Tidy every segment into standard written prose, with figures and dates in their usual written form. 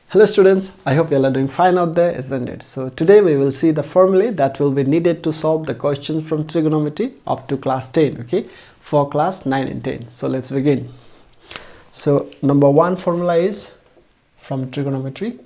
Hello students, I hope you all are doing fine out there, isn't it? So today we will see the formulae that will be needed to solve the questions from trigonometry up to class 10, okay, for class 9 and 10. So let's begin. So number one formula is from trigonometry,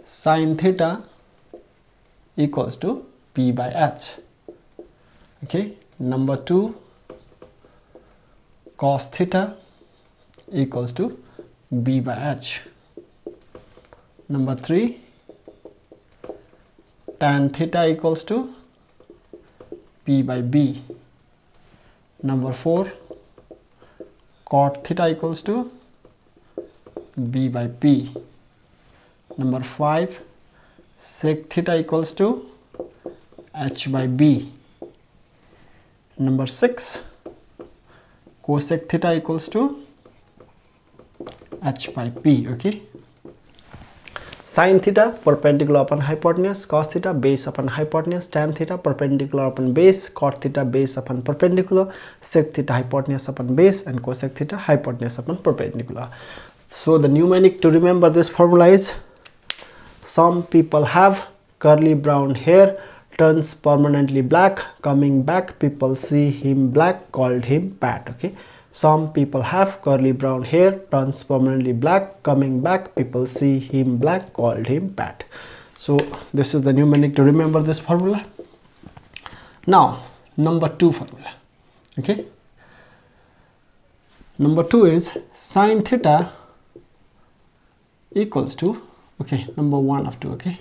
sine theta equals to P by H. Okay, number two, cos theta equals to B by H. Number 3, tan theta equals to P by B. Number 4, cot theta equals to B by P. Number 5, sec theta equals to H by B. Number 6, cosec theta equals to H by P. Okay. Sin theta perpendicular upon hypotenuse, cos theta base upon hypotenuse, tan theta perpendicular upon base, cot theta base upon perpendicular, sec theta hypotenuse upon base, and cosec theta hypotenuse upon perpendicular. So the mnemonic to remember this formula is: some people have curly brown hair, turns permanently black, coming back people see him black, called him Pat. Okay. Some people have curly brown hair, turns permanently black, coming back people see him black, called him Pat. So this is the mnemonic to remember this formula. Now number 2 formula. Okay, number 2 is sine theta equals to, okay, number 1 of 2. Okay,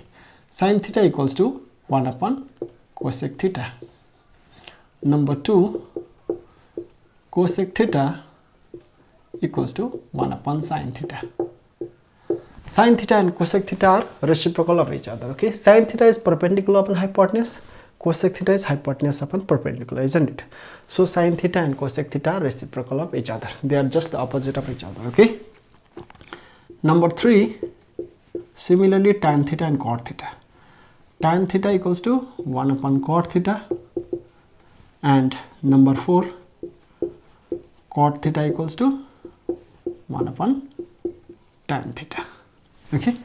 sine theta equals to 1 upon cosec theta. Number 2, cosec theta equals to 1 upon sine theta. Sine theta and cosec theta are reciprocal of each other. Okay, sine theta is perpendicular upon hypotenuse, cosec theta is hypotenuse upon perpendicular, isn't it? So sine theta and cosec theta are reciprocal of each other. They are just the opposite of each other. Okay. Number 3, similarly tan theta and cot theta. Tan theta equals to 1 upon cot theta, and number 4, cot theta equals to 1 upon tan theta. Okay,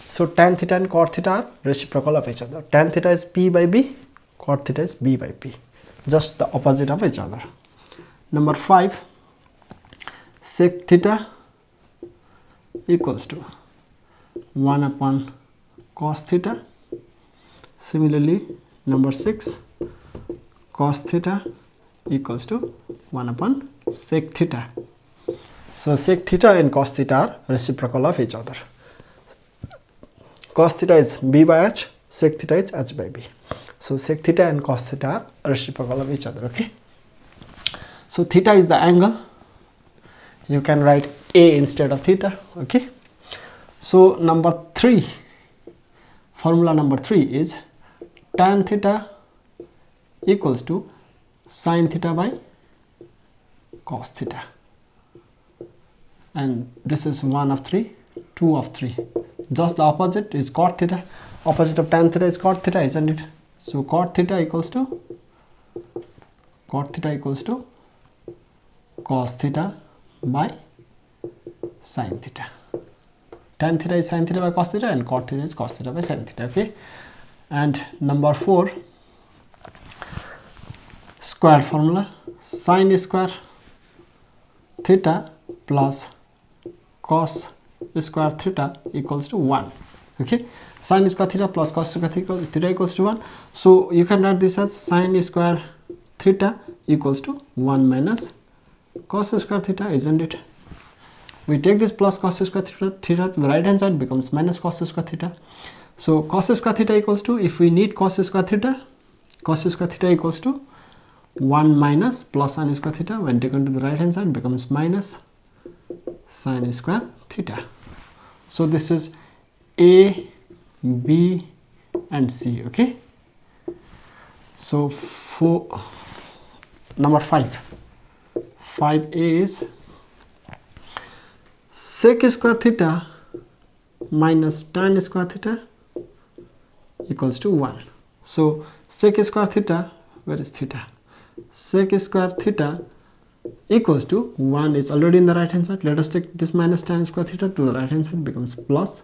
so tan theta and cot theta are reciprocal of each other. Tan theta is P by B, cot theta is B by P, just the opposite of each other. Number 5, sec theta equals to 1 upon cos theta. Similarly, number 6, cos theta equals to 1 upon sec theta. So sec theta and cos theta are reciprocal of each other. Cos theta is B by H, sec theta is H by B. So sec theta and cos theta are reciprocal of each other. Okay, so theta is the angle. You can write A instead of theta. Okay, so number 3, formula number 3 is tan theta equals to sine theta by cos theta, and this is 1 of 3, 2 of 3. Just the opposite is cot theta. Opposite of tan theta is cot theta, isn't it? So cot theta equals to cos theta by sine theta. Tan theta is sine theta by cos theta, and cot theta is cos theta by sine theta. Okay, and number 4, square formula, sine square theta plus cos square theta equals to 1. Okay, sine square theta plus cos square theta equals to 1. So you can write this as sine square theta equals to 1 minus cos square theta, isn't it? We take this plus cos square theta to the right hand side, becomes minus cos square theta. So cos square theta equals to, if we need cos square theta equals to 1 minus plus sine square theta. When taken to the right hand side, becomes minus sine square theta. So this is A, B and C. Okay, so for number 5, 5A is sec square theta minus tan square theta equals to 1. So sec square theta, where is theta? Sec square theta equals to 1 is already in the right hand side. Let us take this minus tan square theta to the right hand side, becomes plus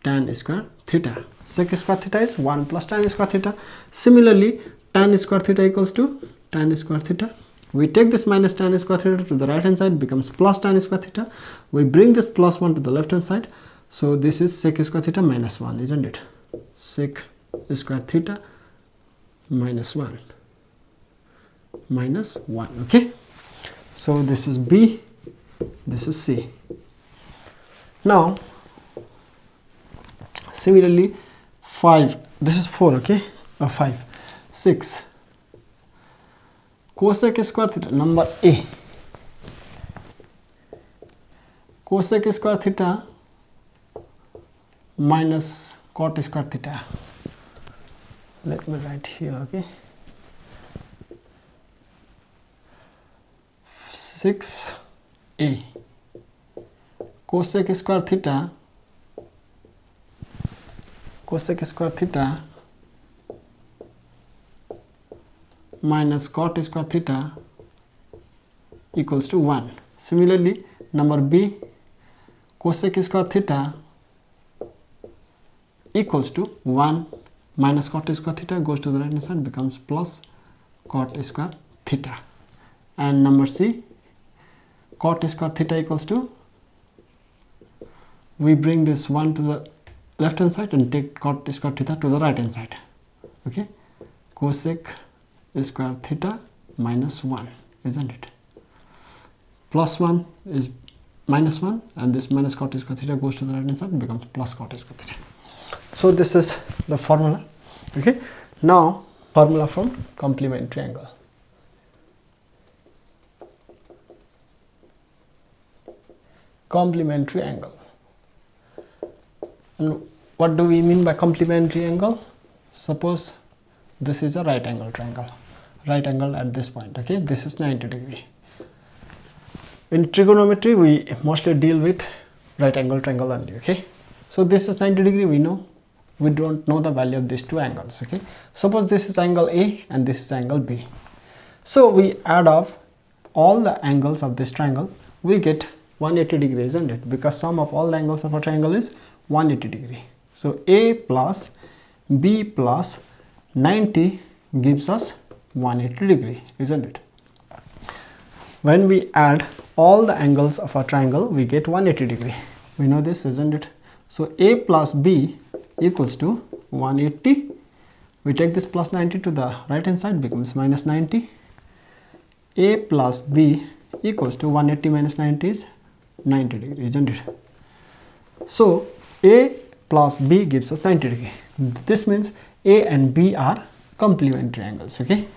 tan square theta. Sec square theta is 1 plus tan square theta. Similarly, tan square theta equals to tan square theta. We take this minus tan square theta to the right hand side, becomes plus tan square theta. We bring this plus 1 to the left hand side. So this is sec square theta minus 1, isn't it? Sec square theta minus 1. Minus 1. Okay, so this is B, this is C. Now similarly 5, this is 4, okay, or 5, 6 cosec square theta, number A, cosec square theta minus cot square theta. Let me write here, okay. 6a cosec square theta minus cot square theta equals to 1. Similarly, number B, cosec square theta equals to 1 minus cot square theta goes to the right hand side, becomes plus cot square theta. And number C, cot square theta equals to, we bring this 1 to the left hand side and take cot square theta to the right hand side. Okay, cosec square theta minus 1, isn't it? Plus 1 is minus 1, and this minus cot square theta goes to the right hand side and becomes plus cot square theta. So this is the formula. Okay, now formula from complementary angle. Complementary angle. And what do we mean by complementary angle? Suppose this is a right angle triangle, right angle at this point. Okay, this is 90 degree. In trigonometry, we mostly deal with right angle triangle only. Okay, so this is 90 degree. We know, we don't know the value of these two angles. Okay, suppose this is angle A and this is angle B. So we add up all the angles of this triangle, we get 180 degree, isn't it? Because sum of all the angles of a triangle is 180 degree. So A plus B plus 90 gives us 180 degree, isn't it? When we add all the angles of a triangle, we get 180 degree. We know this, isn't it? So A plus B equals to 180. We take this plus 90 to the right hand side, becomes minus 90. A plus B equals to 180 minus 90 is 90 degree, isn't it? So A plus B gives us 90 degree. This means A and B are complementary angles. Okay,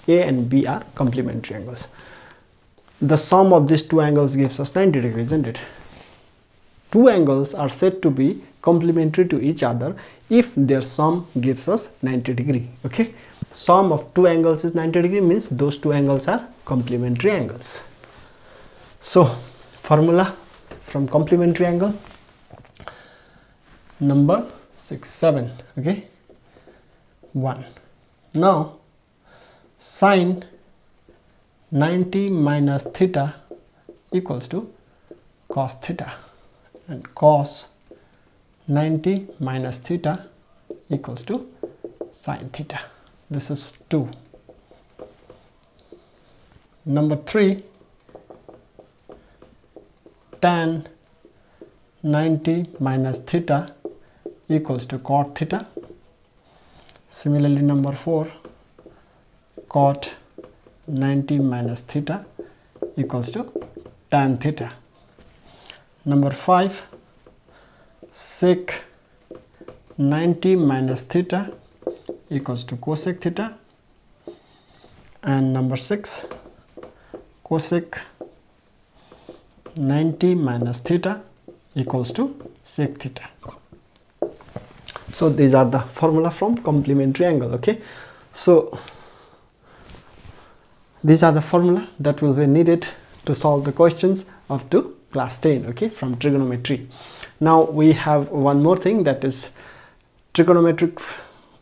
A and B are complementary angles. The sum of these two angles gives us 90 degree, isn't it? Two angles are said to be complementary to each other if their sum gives us 90 degree. Okay, sum of two angles is 90 degree, means those two angles are complementary angles. So formula from complementary angle, number 7. Okay, 1. Now sine 90 minus theta equals to cos theta, and cos 90 minus theta equals to sine theta. This is 2. Number 3, tan 90 minus theta equals to cot theta. Similarly, number 4, cot 90 minus theta equals to tan theta. Number 5, sec 90 minus theta equals to cosec theta. And number 6, cosec 90 minus theta equals to sec theta. So these are the formula from complementary angle. Okay, so these are the formula that will be needed to solve the questions up to class 10, okay, from trigonometry. Now we have one more thing, that is trigonometric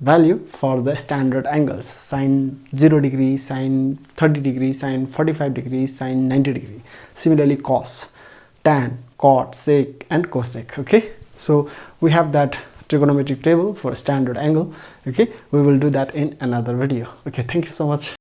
value for the standard angles: sine 0 degree, sine 30 degree, sine 45 degree, sine 90 degree. Similarly, cos, tan, cot, sec and cosec. Okay, so we have that trigonometric table for standard angle. Okay, we will do that in another video. Okay, thank you so much.